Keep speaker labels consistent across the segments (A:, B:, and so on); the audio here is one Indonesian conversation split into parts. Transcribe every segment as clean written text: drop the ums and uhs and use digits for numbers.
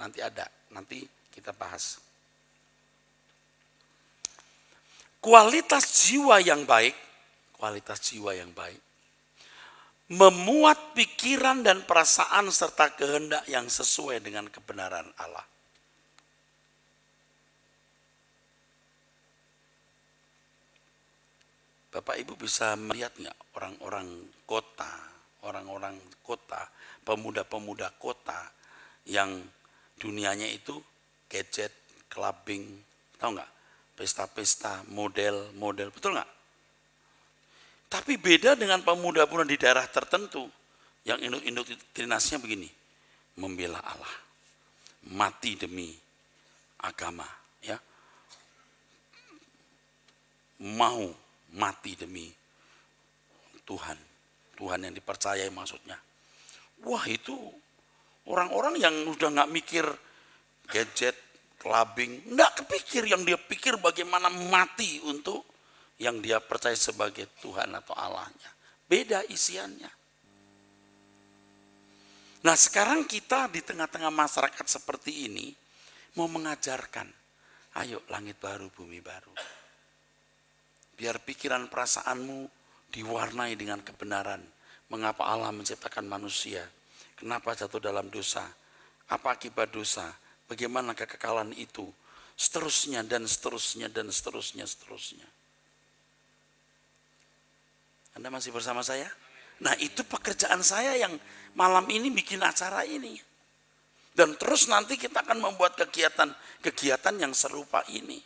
A: nanti ada, nanti kita bahas. Kualitas jiwa yang baik memuat pikiran dan perasaan serta kehendak yang sesuai dengan kebenaran Allah. Bapak Ibu bisa melihat nggak orang-orang kota, pemuda-pemuda kota yang dunianya itu gadget, clubbing, tahu nggak? Pesta-pesta, model, betul nggak? Tapi beda dengan pemuda-pemuda di daerah tertentu yang indoktrinasinya begini, membela Allah, mati demi agama, ya, mau mati demi Tuhan yang dipercayai maksudnya. Wah, itu orang-orang yang udah nggak mikir gadget, clubbing, nggak kepikir, yang dia pikir bagaimana mati untuk yang dia percaya sebagai Tuhan atau Allahnya. Beda isiannya. Nah, sekarang kita di tengah-tengah masyarakat seperti ini mau mengajarkan, ayo langit baru, bumi baru. Biar pikiran perasaanmu diwarnai dengan kebenaran. Mengapa Allah menciptakan manusia? Kenapa jatuh dalam dosa? Apa akibat dosa? Bagaimana kekekalan itu? Seterusnya dan seterusnya dan seterusnya. Anda masih bersama saya? Nah, itu pekerjaan saya yang malam ini bikin acara ini. Dan terus nanti kita akan membuat kegiatan yang serupa ini.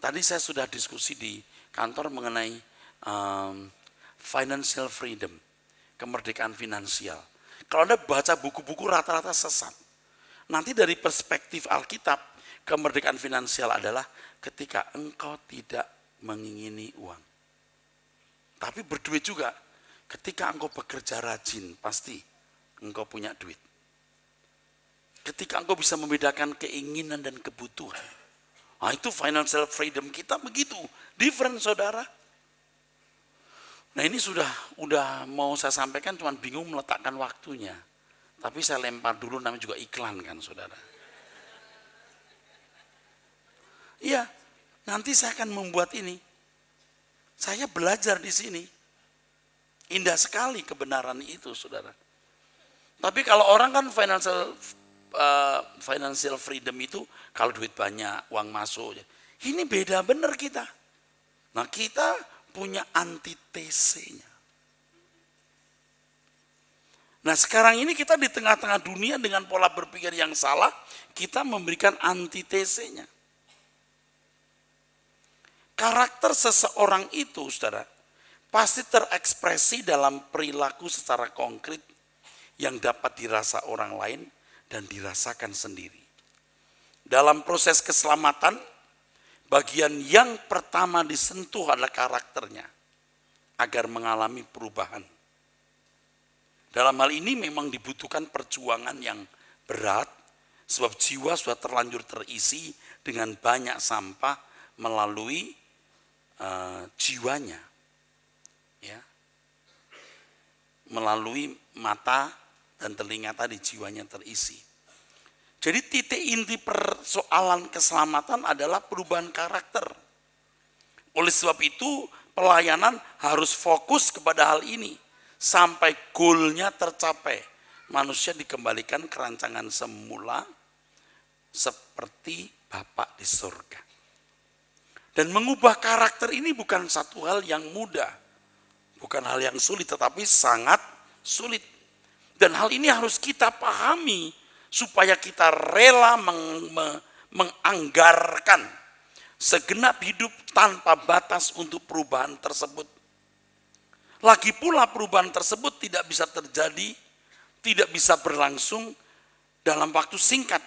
A: Tadi saya sudah diskusi di kantor mengenai financial freedom, kemerdekaan finansial. Kalau Anda baca buku-buku rata-rata sesat. Nanti dari perspektif Alkitab, kemerdekaan finansial adalah ketika engkau tidak mengingini uang. Tapi berduit juga. Ketika engkau bekerja rajin, pasti engkau punya duit. Ketika engkau bisa membedakan keinginan dan kebutuhan. Nah, itu financial freedom kita begitu. Different, saudara. Nah, ini udah mau saya sampaikan, cuman bingung meletakkan waktunya. Tapi saya lempar dulu, namanya juga iklan kan, saudara. Iya, nanti saya akan membuat ini. Saya belajar di sini. Indah sekali kebenaran itu, saudara. Tapi kalau orang kan financial freedom itu kalau duit banyak, uang masuk. Ini beda benar kita. Nah, kita punya antitesenya. Nah, sekarang ini kita di tengah-tengah dunia dengan pola berpikir yang salah, kita memberikan antitesenya. Karakter seseorang itu, saudara, pasti terekspresi dalam perilaku secara konkret yang dapat dirasa orang lain dan dirasakan sendiri. Dalam proses keselamatan, bagian yang pertama disentuh adalah karakternya agar mengalami perubahan. Dalam hal ini memang dibutuhkan perjuangan yang berat sebab jiwa sudah terlanjur terisi dengan banyak sampah melalui jiwanya. Ya. Melalui mata dan telinga tadi jiwanya terisi. Jadi titik inti persoalan keselamatan adalah perubahan karakter. Oleh sebab itu pelayanan harus fokus kepada hal ini sampai goalnya tercapai. Manusia dikembalikan ke rancangan semula seperti Bapa di surga. Dan mengubah karakter ini bukan satu hal yang mudah. Bukan hal yang sulit, tetapi sangat sulit. Dan hal ini harus kita pahami supaya kita rela menganggarkan segenap hidup tanpa batas untuk perubahan tersebut. Lagi pula perubahan tersebut tidak bisa terjadi, tidak bisa berlangsung dalam waktu singkat.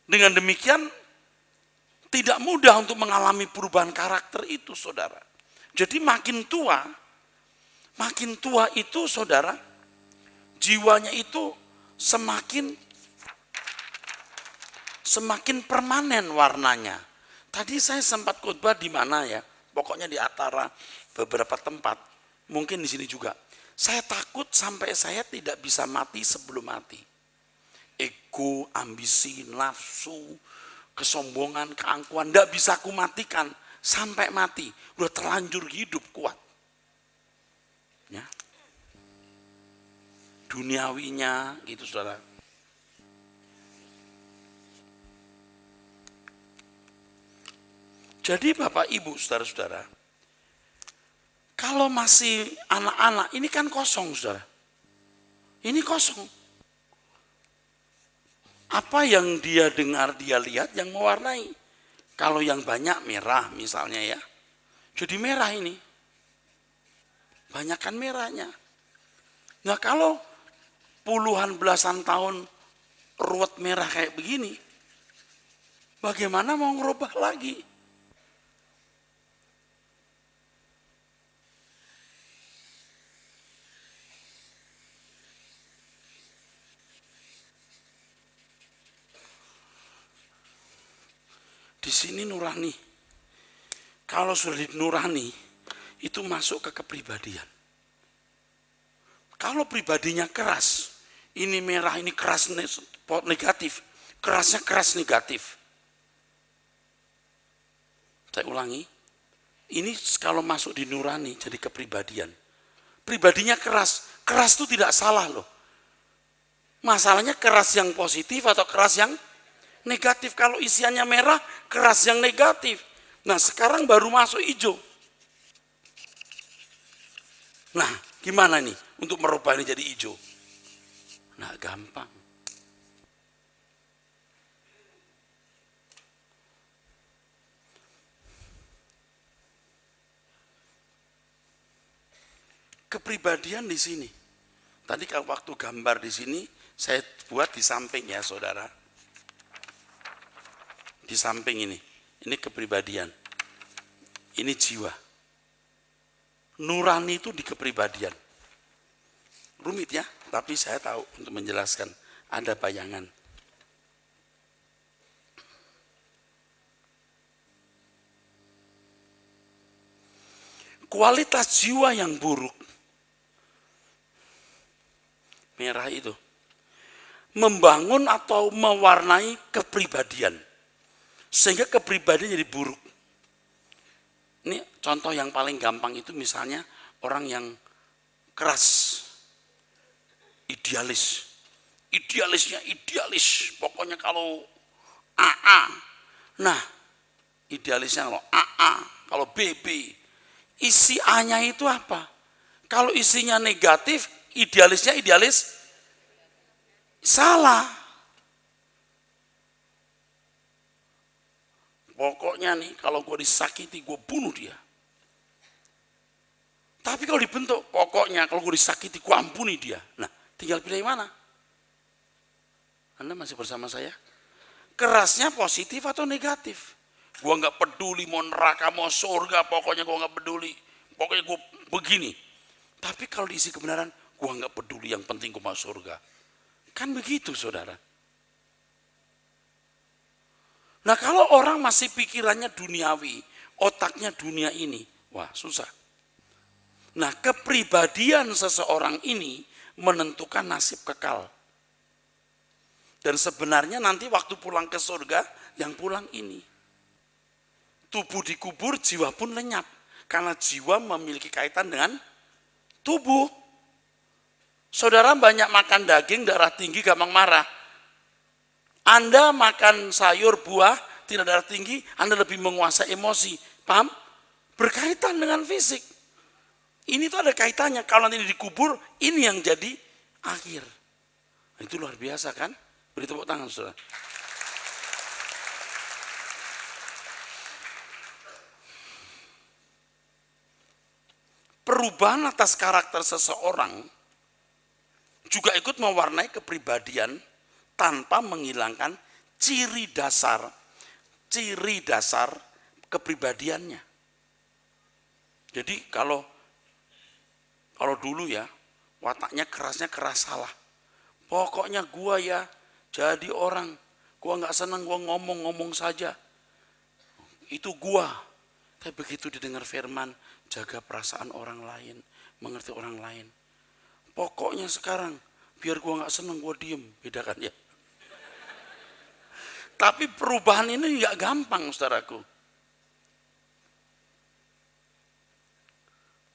A: Dengan demikian, tidak mudah untuk mengalami perubahan karakter itu, saudara. Jadi makin tua itu, saudara, jiwanya itu semakin permanen warnanya. Tadi saya sempat khotbah di mana ya? Pokoknya di antara beberapa tempat, mungkin di sini juga. Saya takut sampai saya tidak bisa mati sebelum mati. ego, ambisi, nafsu, kesombongan, keangkuhan, tidak bisa aku matikan sampai mati. Udah terlanjur hidup kuat. Ya. Duniawinya gitu saudara. Jadi Bapak Ibu saudara-saudara, kalau masih anak-anak ini kan kosong saudara. Ini kosong. Apa yang dia dengar, dia lihat yang mewarnai. Kalau yang banyak merah misalnya ya. Jadi merah ini. Banyakan merahnya. Nah kalau puluhan belasan tahun ruwet merah kayak begini, bagaimana mau ngerubah lagi? Di sini nurani. Kalau sudah di nurani, itu masuk ke kepribadian. Kalau pribadinya keras, ini merah, ini keras negatif, kerasnya keras negatif. Saya ulangi, ini kalau masuk di nurani jadi kepribadian. Pribadinya keras, keras itu tidak salah loh. Masalahnya keras yang positif atau keras yang negatif. Kalau isiannya merah, keras yang negatif. Nah sekarang baru masuk hijau. Nah gimana nih untuk merubah ini jadi hijau? Nah gampang. Kepribadian di sini. Tadi kalau waktu gambar di sini saya buat di samping ya saudara. Di samping ini kepribadian. Ini jiwa. Nurani itu di kepribadian. Rumit ya, tapi saya tahu untuk menjelaskan. Ada bayangan. Kualitas jiwa yang buruk, merah itu, membangun atau mewarnai kepribadian. Sehingga kepribadian jadi buruk. Ini contoh yang paling gampang itu misalnya orang yang keras, idealis. Idealisnya idealis, pokoknya kalau AA. Nah, idealisnya kalau AA, kalau BB. Isi A-nya itu apa? Kalau isinya negatif, idealisnya idealis salah. Pokoknya nih kalau gue disakiti gue bunuh dia. Tapi kalau dibentuk pokoknya kalau gue disakiti gue ampuni dia. Nah tinggal pilih yang mana? Anda masih bersama saya? Kerasnya positif atau negatif? Gue gak peduli mau neraka mau surga pokoknya gue gak peduli. Pokoknya gue begini. Tapi kalau diisi kebenaran gue gak peduli yang penting gue masuk surga. Kan begitu saudara. Nah kalau orang masih pikirannya duniawi, otaknya dunia ini, wah susah. Nah kepribadian seseorang ini menentukan nasib kekal. Dan sebenarnya nanti waktu pulang ke surga, yang pulang ini. Tubuh dikubur, jiwa pun lenyap. Karena jiwa memiliki kaitan dengan tubuh. Saudara banyak makan daging, darah tinggi, gampang marah. Anda makan sayur, buah, tidak darah tinggi, Anda lebih menguasai emosi. Paham? Berkaitan dengan fisik. Ini tuh ada kaitannya. Kalau nanti dikubur, ini yang jadi akhir. Itu luar biasa kan? Beri tepuk tangan, saudara. Perubahan atas karakter seseorang juga ikut mewarnai kepribadian tanpa menghilangkan ciri dasar kepribadiannya. Jadi kalau dulu ya wataknya kerasnya keras salah. Pokoknya gua ya jadi orang, gua nggak senang gua ngomong saja. Itu gua. Tapi begitu didengar firman, jaga perasaan orang lain, mengerti orang lain. Pokoknya sekarang biar gua nggak senang gua diem, beda kan ya. Tapi perubahan ini nggak gampang, saudaraku.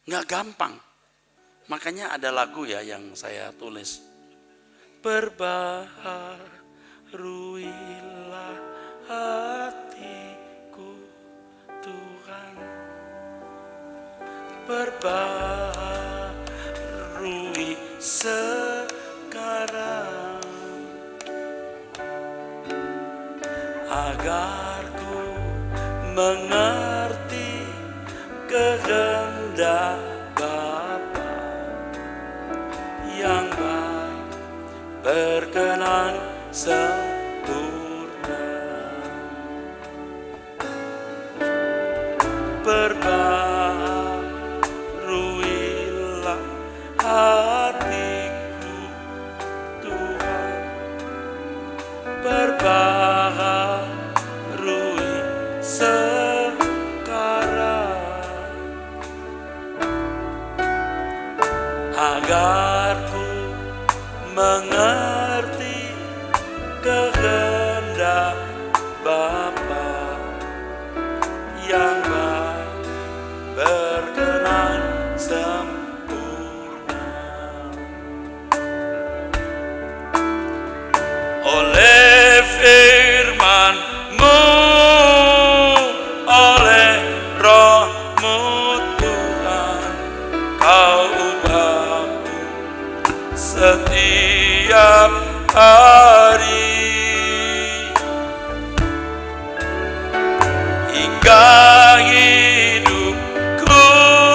A: Nggak gampang. Makanya ada lagu ya yang saya tulis. Perbaharuilah hatiku Tuhan. Perbaharui sekarang agar ku mengerti kehendak Bapa yang baik, berkenan, sempurna. Perbaharuilah hatiku Tuhan. Perbaharui sekarang agar ku mengerti kehendak Bapa yang baik, berkenan, sempurna. Oleh firman-Mu, oleh Roh-Mu Tuhan, Kau ubahku setiap hari. Hingga hidupku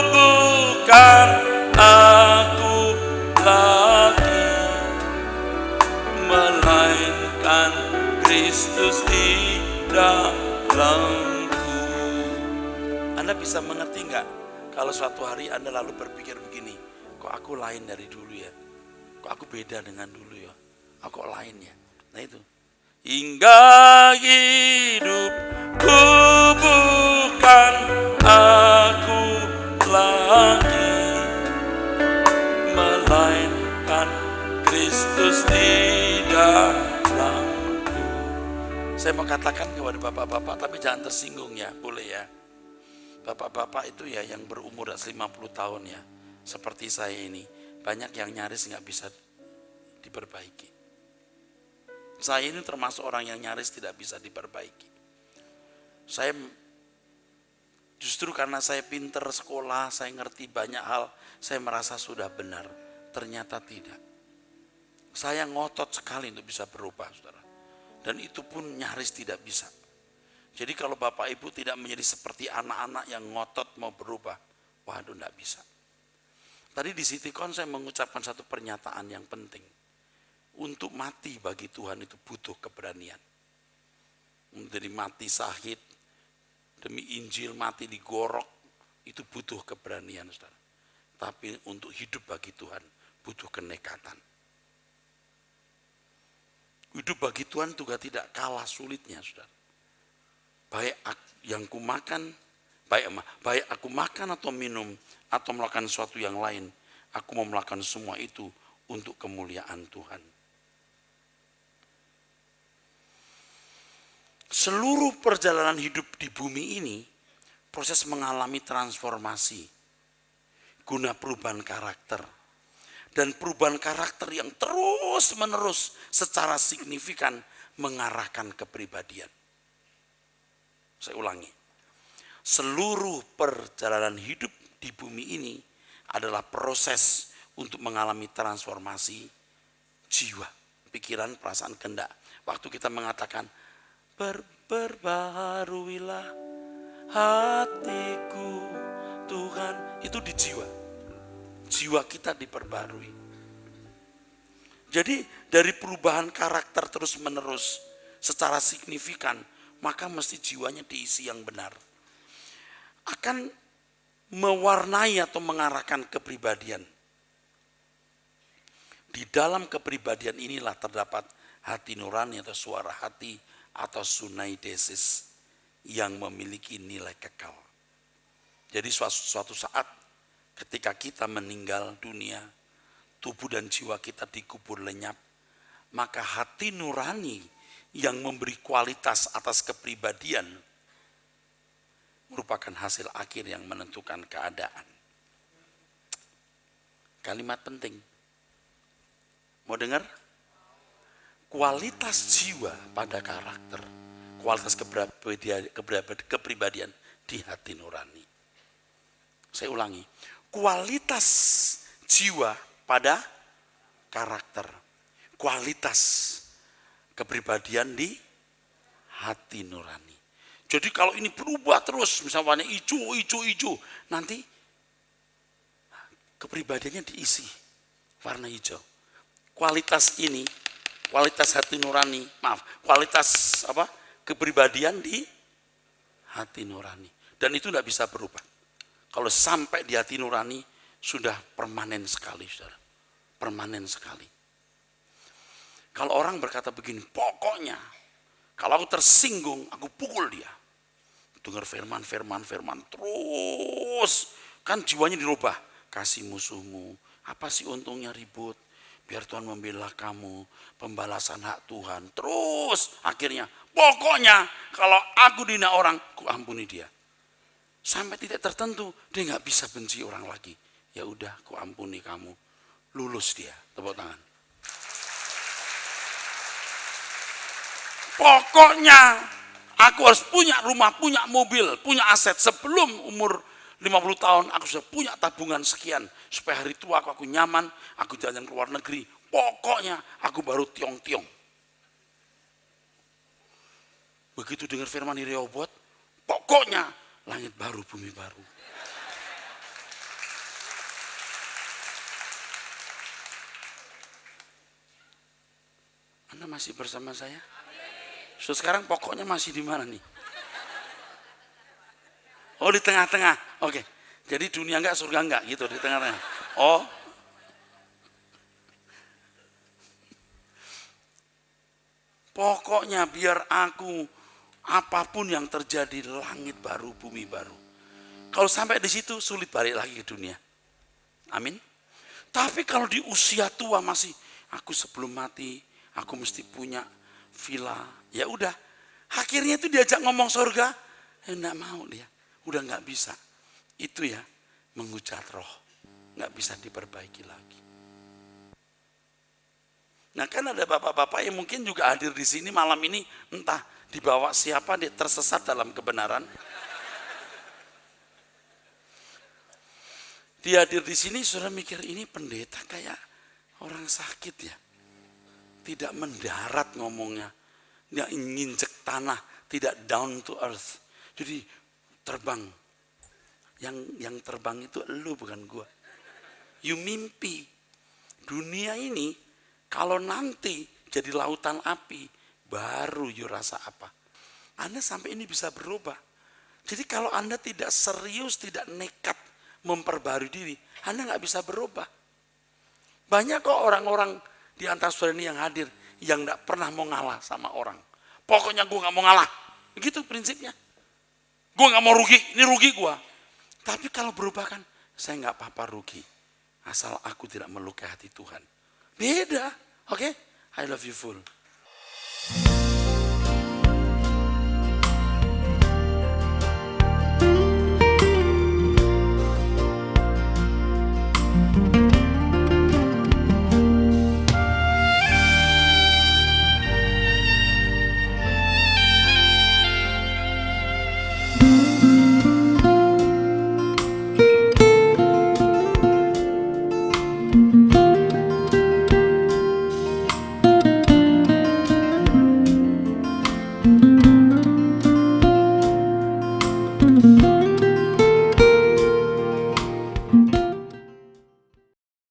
A: bukan aku lagi, melainkan Kristus di dalamku. Anda bisa mengerti nggak kalau suatu hari Anda lalu berpikir begini, kok aku lain dari dulu ya? Kok aku beda dengan dulu ya? Aku kok lain ya? Nah itu. Hingga hidupku bukan aku lagi, melainkan Kristus di dalamku. Saya mau katakan kepada bapak-bapak, tapi jangan tersinggung ya, boleh ya. Bapak-bapak itu ya yang berumur 50 tahun ya, seperti saya ini, banyak yang nyaris nggak bisa diperbaiki. Saya ini termasuk orang yang nyaris tidak bisa diperbaiki. Saya justru karena saya pinter sekolah, saya ngerti banyak hal, saya merasa sudah benar. Ternyata tidak. Saya ngotot sekali untuk bisa berubah, saudara. Dan itu pun nyaris tidak bisa. Jadi kalau Bapak Ibu tidak menjadi seperti anak-anak yang ngotot mau berubah, waduh tidak bisa. Tadi di Citycon saya mengucapkan satu pernyataan yang penting. Untuk mati bagi Tuhan itu butuh keberanian. Menjadi mati syahid, demi Injil mati digorok, itu butuh keberanian, saudara. Tapi untuk hidup bagi Tuhan butuh kenekatan. Hidup bagi Tuhan juga tidak kalah sulitnya, saudara. Baik yang kumakan, baik aku makan atau minum, atau melakukan sesuatu yang lain, aku mau melakukan semua itu untuk kemuliaan Tuhan. Seluruh perjalanan hidup di bumi ini, proses mengalami transformasi, guna perubahan karakter. Dan perubahan karakter yang terus menerus secara signifikan mengarahkan kepribadian. Saya ulangi, seluruh perjalanan hidup di bumi ini adalah proses untuk mengalami transformasi jiwa, pikiran, perasaan, kehendak. Waktu kita mengatakan, perbaharuilah hatiku Tuhan, itu di jiwa. Jiwa kita diperbarui. Jadi dari perubahan karakter terus menerus secara signifikan, maka mesti jiwanya diisi yang benar. Akan mewarnai atau mengarahkan kepribadian. Di dalam kepribadian inilah terdapat hati nurani atau suara hati atau sunaidesis yang memiliki nilai kekal. Jadi suatu saat ketika kita meninggal dunia, tubuh dan jiwa kita dikubur lenyap, maka hati nurani yang memberi kualitas atas kepribadian merupakan hasil akhir yang menentukan keadaan. Kalimat penting. Mau dengar? Kualitas jiwa pada karakter, kualitas kepribadian di hati nurani. Saya ulangi, kualitas jiwa pada karakter, kualitas kepribadian di hati nurani. Jadi kalau ini berubah terus, misalnya hijau, nanti kepribadiannya diisi warna hijau. Kualitas ini, kualitas hati nurani, kualitas kepribadian di hati nurani. Dan itu tidak bisa berubah. Kalau sampai di hati nurani, sudah permanen sekali, saudara. Permanen sekali. Kalau orang berkata begini, pokoknya, kalau aku tersinggung, aku pukul dia. Dengar firman, terus. Kan jiwanya dirubah. Kasih musuhmu, apa sih untungnya ribut? Biar Tuhan membela kamu, pembalasan hak Tuhan. Terus akhirnya, pokoknya kalau aku dihina orang, ku ampuni dia. Sampai titik tertentu, dia nggak bisa benci orang lagi. Ya udah, ku ampuni kamu. Lulus dia, tepuk tangan. Pokoknya aku harus punya rumah, punya mobil, punya aset. Sebelum umur 50 tahun aku sudah punya tabungan sekian. Supaya hari tua aku nyaman, aku jalan ke luar negeri. Pokoknya aku baru tiong-tiong. Begitu dengar firman Rehoboth, pokoknya langit baru, bumi baru. Anda masih bersama saya? So, sekarang pokoknya masih di mana nih? Oh, di tengah-tengah. Oke. Jadi dunia enggak, surga enggak gitu, di tengah-tengah. Oh. Pokoknya biar aku apapun yang terjadi, langit baru, bumi baru. Kalau sampai di situ sulit balik lagi ke dunia. Amin. Tapi kalau di usia tua masih, aku sebelum mati, aku mesti punya villa. Ya udah, akhirnya itu diajak ngomong surga, enggak mau dia, udah nggak bisa. Itu ya menghujat roh, nggak bisa diperbaiki lagi. Nah kan ada bapak-bapak yang mungkin juga hadir di sini malam ini, entah dibawa siapa, dia tersesat dalam kebenaran. Dia hadir di sini, sudah mikir ini pendeta kayak orang sakit ya, tidak mendarat ngomongnya. Dia nginjek tanah, tidak down to earth. Jadi terbang. Yang terbang itu elu bukan gua. You mimpi. Dunia ini kalau nanti jadi lautan api, baru you rasa apa. Anda sampai ini bisa berubah. Jadi kalau Anda tidak serius, tidak nekat memperbarui diri, Anda nggak bisa berubah. Banyak kok orang-orang di antara saudara ini yang hadir, yang gak pernah mau ngalah sama orang. Pokoknya gue gak mau ngalah. Begitu prinsipnya. Gue gak mau rugi, ini rugi gue. Tapi kalau berubah kan, saya gak apa-apa rugi. Asal aku tidak melukai hati Tuhan. Beda, oke? I love you full.